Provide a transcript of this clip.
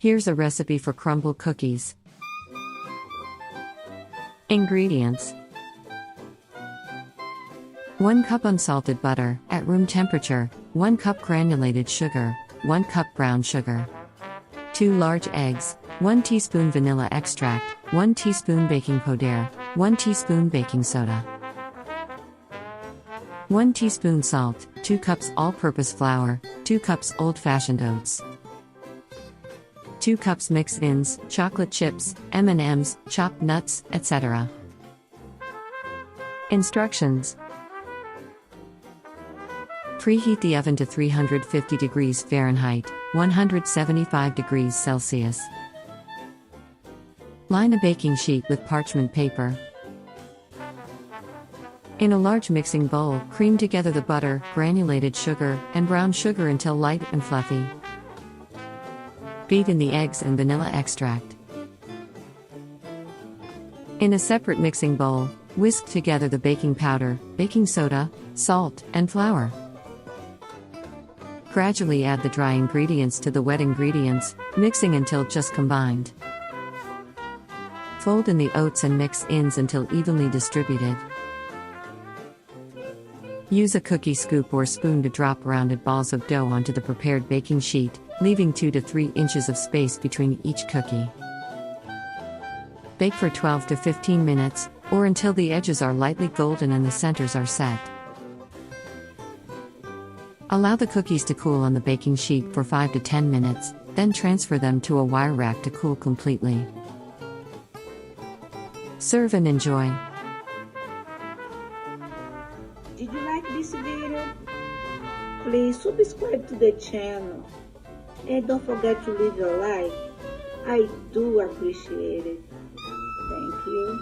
Here's a recipe for crumble cookies. Ingredients: 1 cup unsalted butter, at room temperature, 1 cup granulated sugar, 1 cup brown sugar, 2 large eggs, 1 teaspoon vanilla extract, 1 teaspoon baking powder, 1 teaspoon baking soda, 1 teaspoon salt, 2 cups all-purpose flour, 2 cups old-fashioned oats, 2 cups mix-ins, chocolate chips, M&Ms, chopped nuts, etc. Instructions: preheat the oven to 350 degrees Fahrenheit, 175 degrees Celsius. Line a baking sheet with parchment paper. In a large mixing bowl, cream together the butter, granulated sugar, and brown sugar until light and fluffy. Beat in the eggs and vanilla extract. In a separate mixing bowl, whisk together the baking powder, baking soda, salt, and flour. Gradually add the dry ingredients to the wet ingredients, mixing until just combined. Fold in the oats and mix-ins until evenly distributed. Use a cookie scoop or spoon to drop rounded balls of dough onto the prepared baking sheet, leaving 2 to 3 inches of space between each cookie. Bake for 12 to 15 minutes, or until the edges are lightly golden and the centers are set. Allow the cookies to cool on the baking sheet for 5 to 10 minutes, then transfer them to a wire rack to cool completely. Serve and enjoy. Did you like this video? Please subscribe to the channel. And don't forget to leave a like. I do appreciate it. Thank you.